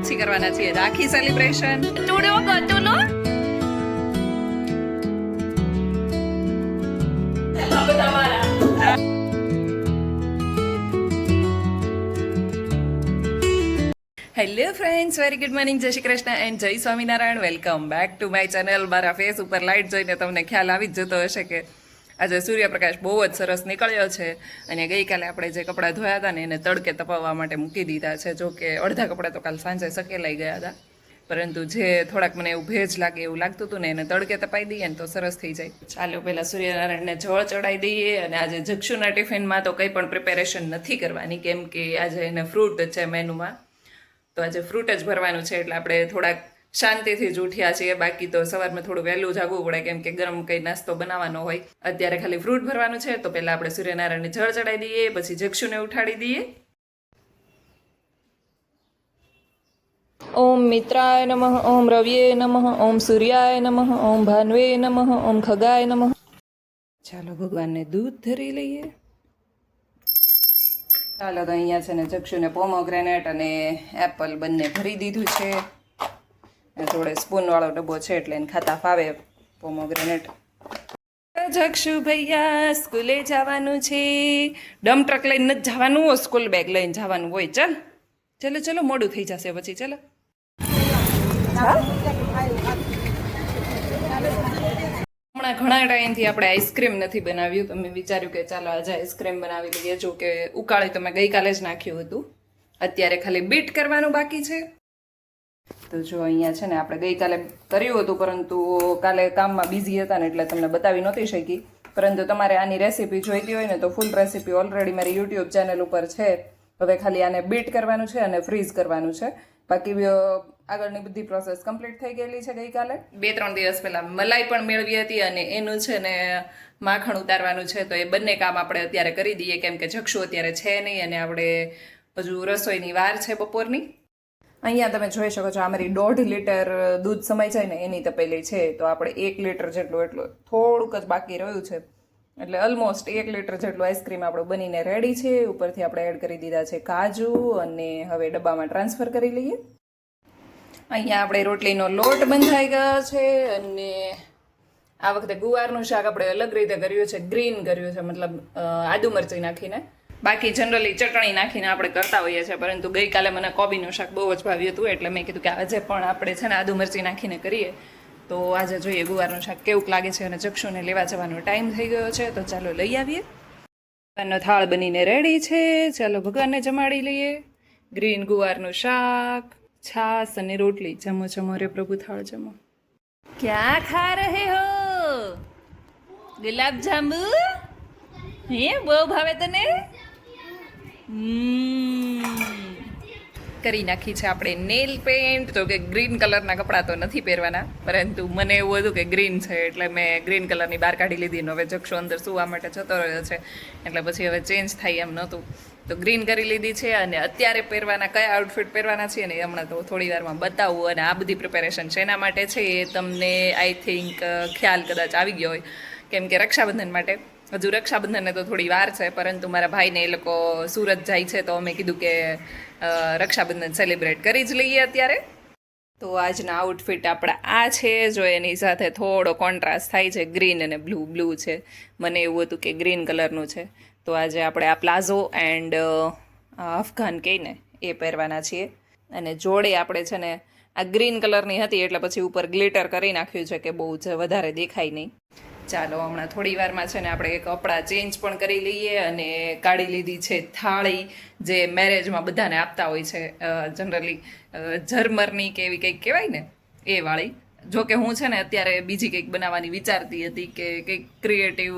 પછી કરવાના છીએ રાખી સેલિબ્રેશન. ટુડો ગટુલો hello friends, very good morning, જય શ્રી કૃષ્ણ એન્ડ જય Swaminarayan. Welcome back to my channel. મારા ફેસ ઉપર લાઇટ જોઈને તમને ખ્યાલ આવી જ જતો હશે કે આજે સૂર્યપ્રકાશ બહુ જ સરસ નીકળ્યો છે. અને ગઈકાલે આપણે જે કપડાં ધોયા હતા ને એને તડકે તપાવવા માટે મૂકી દીધા છે. જો કે અડધા કપડાં તો કાલ સાંજે સકેલાઈ ગયા હતા, પરંતુ જે થોડાક મને એવું ભેજ લાગે એવું લાગતું હતું ને એને તડકે તપાઈ દઈએ ને તો સરસ થઈ જાય. ચાલો પહેલાં સૂર્યનારાયણને જળ ચડાવી દઈએ. અને આજે જક્ષુના ટિફિનમાં તો કંઈ પણ પ્રિપેરેશન નથી કરવાની, કેમ કે આજે એને ફ્રૂટ છે મેનુમાં, તો આજે ફ્રૂટ જ ભરવાનું છે. એટલે આપણે થોડાક શાંતિથી જ ઉઠ્યા છીએ. બાકી તો સવારમાં થોડું વહેલું જાગવું પડે, કેમ કે ગરમ કંઈ નાસ્તો બનાવવાનો હોય. અત્યારે ખાલી ફ્રૂટ ભરવાનું છે, તો પહેલાં આપણે સૂર્યનારાયણને જળ ચડાવી દઈએ, પછી જક્ષુને ઉઠાડી દઈએ. ઓમ મિત્રાય નમઃ, ઓમ રવિએ નમઃ, ઓમ સૂર્યાય નમઃ, ઓમ ભાનવે નમઃ, ઓમ ખગાય નમઃ. ચાલો ભગવાનને દૂધ ધરી લઈએ. ચાલો તો અહીંયા છે ને જક્ષુને પોમોગ્રેનેટ અને એપલ બંને ભરી દીધું છે. જોડે સ્પૂનવાળો ડબ્બો છે એટલે એને ખાતા ફાવે પોમોગ્રેનેટ. જક્ષુ ભૈયા સ્કૂલે જવાનું છે. ડમ ટ્રક લઈને નથી જવાનું, સ્કૂલ બેગ લઈને જવાનું હોય. ચાલ ચલો ચલો, મોડું થઈ જશે પછી. ચલો હમણાં ઘણા ટાઈમથી આપણે આઈસ્ક્રીમ નથી બનાવ્યું, તો મેં વિચાર્યું કે ચાલો આજે આઈસ્ક્રીમ બનાવી લઈએ. જો કે ઉકાળી તો મેં ગઈકાલે જ નાખ્યું હતું, અત્યારે ખાલી બીટ કરવાનું બાકી છે. તો જો અહીંયા છે ને આપણે ગઈકાલે કર્યું હતું, પરંતુ કાલે કામમાં બિઝી હતા ને એટલે તમને બતાવી નહોતી શકી. પરંતુ તમારે આની રેસીપી જોઈતી હોય ને તો ફૂલ રેસીપી ઓલરેડી મારી યુટ્યુબ ચેનલ ઉપર છે. હવે ખાલી આને બીટ કરવાનું છે અને ફ્રીઝ કરવાનું છે. બાકી આગળની બધી પ્રોસેસ કમ્પ્લીટ થઈ ગયેલી છે. ગઈકાલે 2-3 દિવસ પહેલાં મલાઈ પણ મેળવી હતી અને એનું છે ને માખણ ઉતારવાનું છે. તો એ બંને કામ આપણે અત્યારે કરી દઈએ, કેમ કે જક્ષુ અત્યારે છે નહીં અને આપણે હજુ રસોઈની વાર છે બપોરની. અહીંયા તમે જોઈ શકો છો, આ મારી 1.5 લીટર દૂધ સમાઈ જાય ને એની તપેલી છે. તો આપણે 1 લીટર જેટલું એટલું થોડુંક જ બાકી રહ્યું છે, એટલે ઓલમોસ્ટ 1 લીટર જેટલું આઈસ્ક્રીમ આપણું બનીને રેડી છે. ઉપરથી આપણે એડ કરી દીધા છે કાજુ અને હવે ડબ્બામાં ટ્રાન્સફર કરી લઈએ. અહીંયા આપણે રોટલીનો લોટ બંધાઈ ગયો છે અને આ વખતે ગુવારનું શાક આપણે અલગ રીતે કર્યું છે, ગ્રીન કર્યું છે, મતલબ આદુ મરચી નાખીને. બાકી જનરલી ચટણી નાખીને આપણે કરતા હોઈએ છીએ, પરંતુ ગઈકાલે મને કોબીનું શાક બહુ જ ભાવ્યું હતું એટલે મેં કીધું કે આજે પણ આપણે છે ને આદુ મરચી નાખીને કરીએ. તો આજે જોઈએ ગુવારનું શાક કેવું લાગે છે. અને જક્ષુને લેવા જવાનો ટાઈમ થઈ ગયો છે, તો ચાલો લઈ આવીએ. ભગવાનનો થાળ બનીને રેડી છે. ચાલો ભગવાનને જમાડી લઈએ. ગ્રીન ગુવારનું શાક, છાસ અને રોટલી. જમો જમો રે પ્રભુ, થાળ જમો. ક્યાં ખા રહે હો? ગુલાબ જાંબુ હે? બહુ ભાવે તને? કરી નાખી છે આપણે નેલ પેન્ટ. તો કે ગ્રીન કલરના કપડાં તો નથી પહેરવાના, પરંતુ મને એવું હતું કે ગ્રીન છે એટલે મેં ગ્રીન કલરની બહાર કાઢી લીધી. ને હવે જક્ષુ અંદર સુવા માટે જતો રહ્યો છે એટલે પછી હવે ચેન્જ થાય એમ નહોતું, તો ગ્રીન કરી લીધી છે. અને અત્યારે પહેરવાના કયા આઉટફિટ પહેરવાના છે ને હમણાં તો થોડી વારમાં બતાવું. અને આ બધી પ્રિપેરેશન શેના માટે છે એ તમને આઈ થિંક ખ્યાલ કદાચ આવી ગયો હોય, કેમ કે રક્ષાબંધન માટે. હજુ રક્ષાબંધનને તો થોડી વાર છે, પરંતુ મારા ભાઈને એ લોકો સુરત જાય છે, તો અમે કીધું કે રક્ષાબંધન સેલિબ્રેટ કરી જ લઈએ અત્યારે. તો આજના આઉટફિટ આપણા આ છે. જો એની સાથે થોડો કોન્ટ્રાસ્ટ થાય છે, ગ્રીન અને બ્લુ છે. મને એવું હતું કે ગ્રીન કલરનું છે, તો આજે આપણે આ પ્લાઝો એન્ડ અફઘાન કહીને એ પહેરવાના છીએ. અને જોડે આપણે છે ને આ ગ્રીન કલરની હતી એટલે પછી ઉપર ગ્લિટર કરી નાખ્યું છે કે બહુ જ વધારે દેખાય નહીં. ચાલો હમણાં થોડી વારમાં છે ને આપણે કપડાં ચેન્જ પણ કરી લઈએ. અને કાઢી લીધી છે થાળી, જે મેરેજમાં બધાને આપતા હોય છે જનરલી, ઝરમરની કે એવી કંઈક કહેવાય ને એ વાળી. જો કે હું છે ને અત્યારે બીજી કંઈક બનાવવાની વિચારતી હતી કે કંઈક ક્રિએટિવ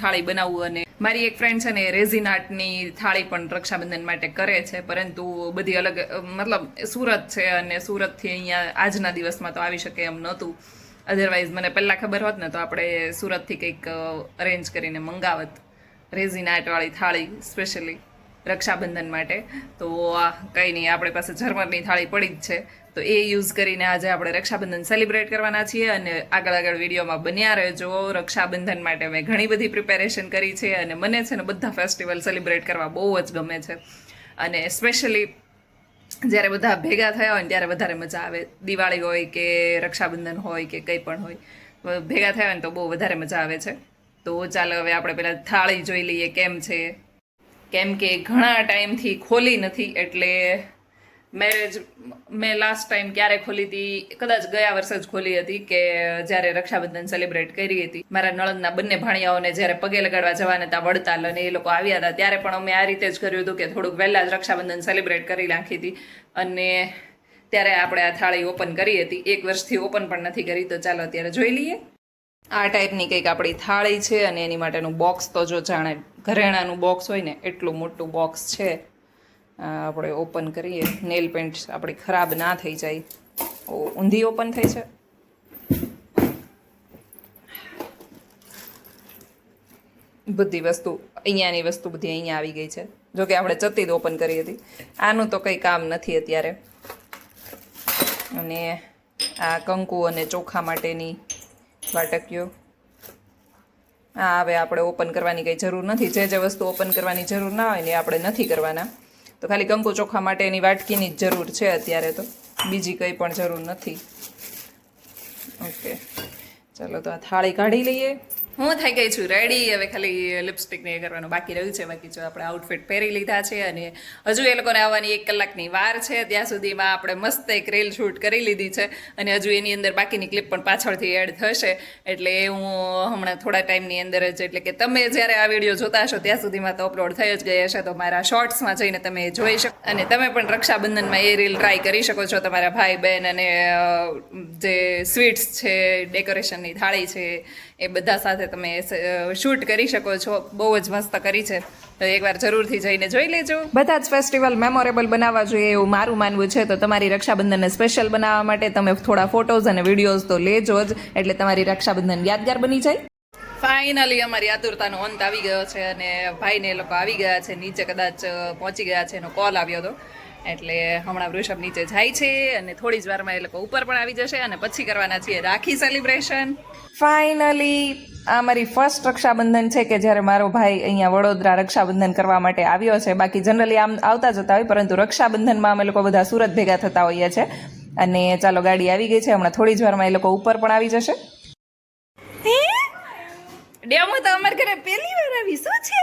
થાળી બનાવવું. અને મારી એક ફ્રેન્ડ છે ને રેઝિન આર્ટની થાળી પણ રક્ષાબંધન માટે કરે છે, પરંતુ બધી અલગ, મતલબ સુરત છે અને સુરતથી અહીંયા આજના દિવસમાં તો આવી શકે એમ નહોતું. અધરવાઇઝ મને પહેલાં ખબર હોત ને તો આપણે સુરતથી કંઈક અરેન્જ કરીને મંગાવત રેઝિન આર્ટવાળી થાળી સ્પેશિયલી રક્ષાબંધન માટે. તો કંઈ નહીં, આપણી પાસે ઝરમરની થાળી પડી જ છે, તો એ યુઝ કરીને આજે આપણે રક્ષાબંધન સેલિબ્રેટ કરવાના છીએ. અને આગળ વિડીયોમાં બન્યા રહેજો. રક્ષાબંધન માટે મેં ઘણી બધી પ્રિપેરેશન કરી છે અને મને છે ને બધા ફેસ્ટિવલ સેલિબ્રેટ કરવા બહુ જ ગમે છે. અને સ્પેશિયલી જ્યારે બધા ભેગા થયા હોય ને ત્યારે વધારે મજા આવે. દિવાળી હોય કે રક્ષાબંધન હોય કે કંઈ પણ હોય, ભેગા થયા હોય ને તો બહુ વધારે મજા આવે છે. તો ચાલો હવે આપણે પહેલાં થાળી જોઈ લઈએ કેમ છે. કેમ કે ઘણા ટાઈમથી ખોલી નથી, એટલે મેરેજ મેં લાસ્ટ ટાઈમ ક્યારે ખોલી હતી, કદાચ ગયા વર્ષે જ ખોલી હતી, કે જ્યારે રક્ષાબંધન સેલિબ્રેટ કરી હતી. મારા નણંદના બંને ભાણિયાઓને જ્યારે પગે લગાડવા જવાના હતા વડતાલ અને એ લોકો આવ્યા હતા, ત્યારે પણ અમે આ રીતે જ કર્યું હતું કે થોડુંક વહેલા જ રક્ષાબંધન સેલિબ્રેટ કરી નાખી હતી. અને ત્યારે આપણે આ થાળી ઓપન કરી હતી. 1 વર્ષથી ઓપન પણ નથી કરી, તો ચાલો અત્યારે જોઈ લઈએ. આ ટાઈપની કંઈક આપણી થાળી છે અને એની માટેનું બોક્સ તો જો જાણે ઘરેણાનું બોક્સ હોય ને એટલું મોટું બોક્સ છે. આપણે ઓપન કરીએ, નેલ પેન્ટ આપણી ખરાબ ના થઈ જાય. ઊંધી ઓપન થઈ છે. બધી વસ્તુ અહીંયાની વસ્તુ બધી અહીંયા આવી ગઈ છે. જોકે આપણે ચતી જ ઓપન કરી હતી. આનું તો કંઈ કામ નથી અત્યારે. અને આ કંકુ અને ચોખા માટેની વાટકીઓ. હવે આપણે ઓપન કરવાની કંઈ જરૂર નથી. જે વસ્તુ ઓપન કરવાની જરૂર ના હોય ને એ આપણે નથી કરવાના. તો ખાલી કંકુ ચોખા માટેની વાટકીની જ જરૂર છે અત્યારે, તો બીજી કંઈ પણ જરૂર નથી. ઓકે, ચાલો તો આ થાળી કાઢી લઈએ. હું થઈ ગઈ છું રેડી. હવે ખાલી લિપસ્ટિક ને એ કરવાનું બાકી રહ્યું છે. બાકી જો આપણે આઉટફિટ પહેરી લીધા છે અને હજુ એ લોકોને આવવાની 1 કલાકની વાર છે. ત્યાં સુધીમાં આપણે મસ્ત એક રીલ શૂટ કરી લીધી છે અને હજુ એની અંદર બાકીની ક્લિપ પણ પાછળથી એડ થશે. એટલે હું હમણાં થોડા ટાઈમની અંદર જ, એટલે કે તમે જ્યારે આ વિડીયો જોતા હશો ત્યાં સુધીમાં તો અપલોડ થઈ જ ગઈ હશે. તો મારા શોર્ટ્સમાં જઈને તમે જોઈ શકો અને તમે પણ રક્ષાબંધનમાં એ રીલ ટ્રાય કરી શકો છો. તમારા ભાઈ બહેન અને જે સ્વીટ્સ છે, ડેકોરેશનની થાળી છે, એ બધા સાથે તમે શૂટ કરી શકો છો. બહુ જ મસ્ત કરી છે, તો એકવાર જરૂરથી જઈને જોઈ લેજો. બધા જ ફેસ્ટિવલ મેમોરેબલ બનાવવા જોઈએ એવું મારું માનવું છે. તો તમારી રક્ષાબંધનને સ્પેશિયલ બનાવવા માટે તમે થોડા ફોટોઝ અને વિડીયોઝ તો લેજો જ, એટલે તમારી રક્ષાબંધન યાદગાર બની જાય. ફાઇનલી અમારી આતુરતાનો અંત આવી ગયો છે અને ભાઈને એ લોકો આવી ગયા છે. નીચે કદાચ પહોંચી ગયા છે, એનો કોલ આવ્યો હતો. એટલે હમણાં વૃષભ નીચે જાય છે અને થોડી જ વારમાં એ લોકો ઉપર પણ આવી જશે અને પછી કરવાના છીએ રાખી સેલિબ્રેશન. ફાઇનલી આ મારી ફર્સ્ટ રક્ષાબંધન છે કે જ્યારે મારો ભાઈ અહીંયા વડોદરા રક્ષાબંધન કરવા માટે આવ્યો છે. બાકી જનરલી આમ આવતા જતા હોય, પરંતુ રક્ષાબંધનમાં અમે લોકો બધા સુરત ભેગા થતા હોઈએ છીએ. અને ચાલો ગાડી આવી ગઈ છે, હમણાં થોડી જ વારમાં એ લોકો ઉપર પણ આવી જશે. ડેમો તો અમાર ઘરે પહેલી વાર આવી. શું છે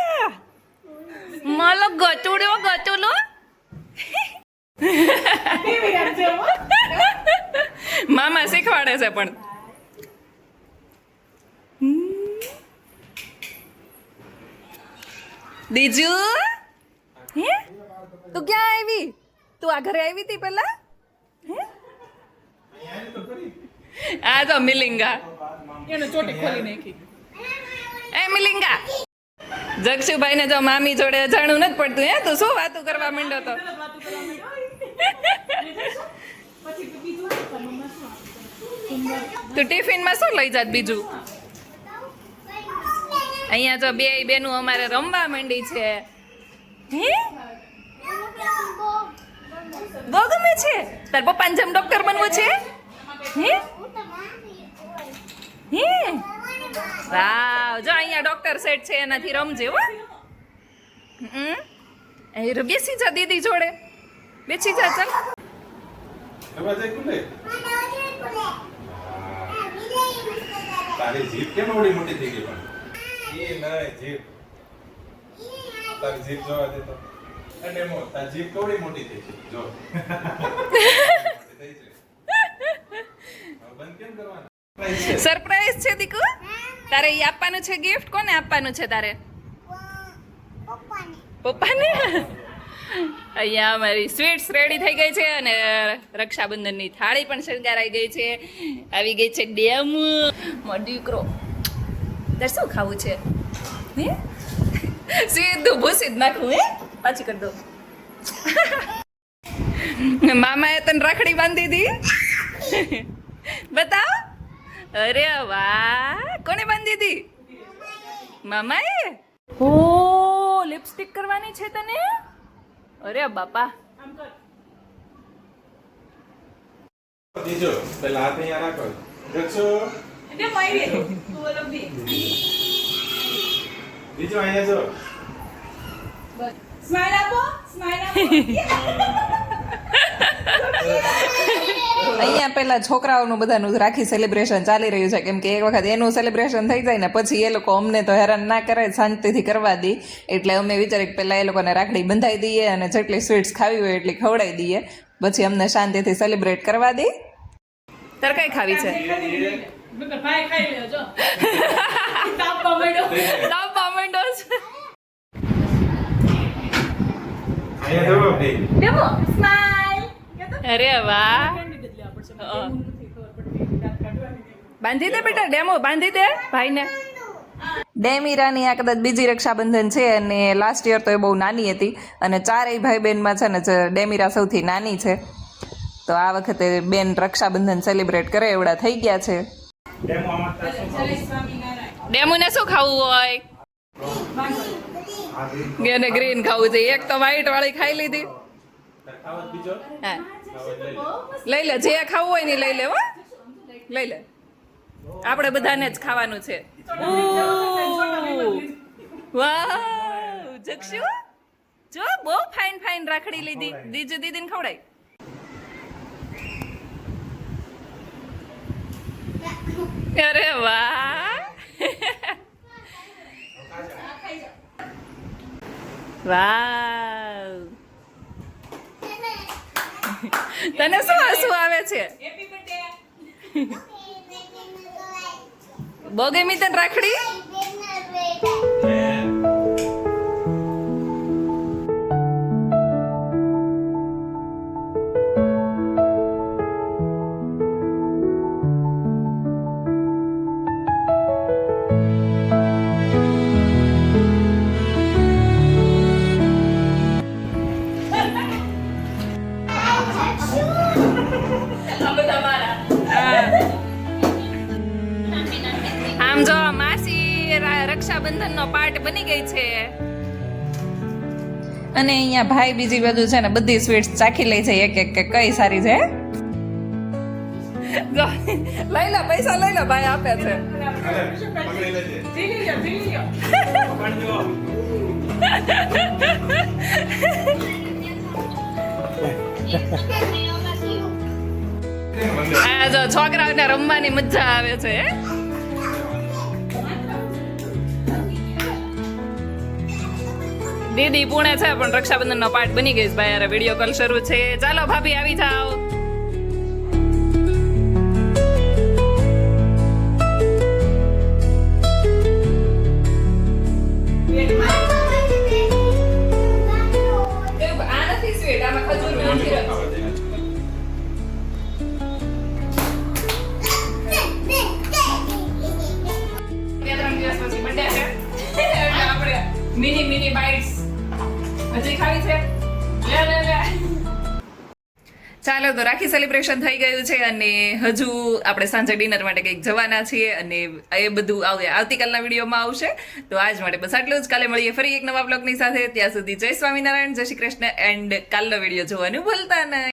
માલો ગચુડો મામા શીખવાડે છે. પણ દીજુ હે તું ક્યાં આવી? તું આ ઘરે આવી હતી પેલા? આ તો મિલિંગા એને ચોટી ખોલી નાખી. એ મિલિંગા, જગશુભાઈ ને જો મામી જોડે અજાણું નથી પડતું. હે તું શું વાતું કરવા માંડ્યો તો? તું ટિફિનમાં શું લઈ જાત બીજું? અહીંયા જો બે બેનું અમારે રમવા માંડી છે. હે બહુ ગમે છે. તાર પપ્પાને જેમ ડોક્ટર બનવું છે? હે હે વાવ, જો અહીંયા ડોક્ટર સેટ છે, એનાથી રમજે હો. બેસી જા દીદી જોડે, બેસી જા. ચાલ તારી જીભ કેમ આવડી મોટી થઈ ગઈ? પણ એ ના જીભ, તારી જીભ જોવા દે તો. અને મો તારી જીભ કેવડી મોટી થઈ છે જો. થઈ છે. બંધ કેમ કરવાનું? સરપ્રાઈઝ છે દીકુ. તારે ઈ આપવાનું છે ગિફ્ટ. કોને આપવાનું છે તારે? પપ્પાને. અહીંયા અમારી સ્વીટ્સ રેડી થઈ ગઈ છે અને રક્ષાબંધનની થાળી પણ શણગારાઈ ગઈ છે. આવી ગઈ છે ડેમ. મારો દીકરો તારે શું ખાવું છે? હે સીધું ભૂસી જ નાખું. હે પાછી કરી દો. મામાએ તને રાખડી બાંધી હતી. બતાવ. અરે વાહ, કોને બાંધી હતી? મામાએ. ઓ લિપસ્ટિક કરવાની છે તને? અરે બાપા. દીજો પેલા હાથ અહીંયા રાખો. જક્ષો એટલે મારી તું બોલો બી. દીજો અહીંયા જો. સ્માઈલ આપો, સ્માઈલ આપો. અહીંયા પેલા છોકરાઓનું બધાનું રાખી સેલિબ્રેશન ચાલી રહ્યું છે કેમ કે એક વખત એનું સેલિબ્રેશન થઈ જાય ને પછી એ લોકો અમને તો હેરાન ના કરે શાંતિથી કરવા દે એટલે અમે વિચારી કે પહેલાં એ લોકોને રાખડી બંધાઈ દઈએ અને જેટલી સ્વીટ્સ ખાવી હોય એટલી ખવડાવી દઈએ પછી અમને શાંતિથી સેલિબ્રેટ કરવા દે. તાર કઈ ખાવી છે? ભાઈ ખાઈ લેજો તાપવા માંડ્યો તાપવા માંડ્યો છે. અહીંયા જવો ભાઈ. ડેમો સ્માઈલ અરે વાહ, કેન્ડી બદલી પડશે નથી ખબર પડતી દાંત કાઢવાની બાંધી દે બેટા, ડેમો બાંધી દે ભાઈને. ડેમીરાની આ કદાચ બીજી રક્ષાબંધન છે અને લાસ્ટ યર તો એ બહુ નાની હતી અને ચારેય ભાઈ બહેનમાં છે ને ડેમીરા સૌથી નાની છે તો આ વખતે બેન રક્ષાબંધન સેલિબ્રેટ કરે એવડા થઈ ગયા છે. ડેમો આમાં તાર શું ખાવું? ડેમુને શું ખાવું હોય? એને ગ્રીન ખાવું છે. એક તો વ્હાઈટ વાળી ખાઈ લીધી. તાર ખાવો જ બીજો? હા ખાવો જ લઈ લે. લઈ લે, જે ખાવું હોય ને લઈ લે હો, લઈ લે. આપણે બધાને જ ખાવાનું છે. વાહ જક્ષુ જો બહુ ફાઇન ફાઇન રાખડી લીધી. દીજુ દીદીને ખવડાય. અરે વાહ વાવ, તને શું હસવું આવે છે? હેપી બર્થડે બહુ ગમી તને રાખડી? આમ જો માસી રક્ષાબંધન નો પાર્ટ બની ગઈ છે અને અહીંયા ભાઈ બીજી બાજુ છે ને બધી સ્વીટ્સ ચાખી લે છે એક એક કે કઈ સારી છે. જો, લઈ લે પૈસા લઈ લે, ભાઈ આપે છે. હાલે, પકડી લેજે. જીલી લ્યો પકડજો. આ જો છોકરાઓને રમવાની મજા આવે છે. દીદી પુણે છે પણ રક્ષાબંધન નો પાર્ટ બની ગઈ છે ભાઈ. યાર વિડીયો કોલ શરૂ છે. ચાલો ભાભી આવી જાઓ. આ નથી સ્વીટ, આમાં ખજૂર નથી રસ. ખાવા દે. બે ત્રણ દિવસ પછી birthday છે એટલે આપણે મિની બાઇટ્સ હજી ખાવી છે. લે લે લે. ચાલો તો રાખી સેલિબ્રેશન થઈ ગયું છે અને હજુ આપણે સાંજે ડિનર માટે કંઈક જવાના છીએ અને એ બધું આવતીકાલના વિડીયોમાં આવશે. તો આજ માટે બસ આટલું જ. કાલે મળીએ ફરી એક નવા બ્લોગની સાથે. ત્યાં સુધી જય સ્વામિનારાયણ, જય શ્રી કૃષ્ણ એન્ડ કાલનો વિડીયો જોવાનું ભૂલતા નહીં.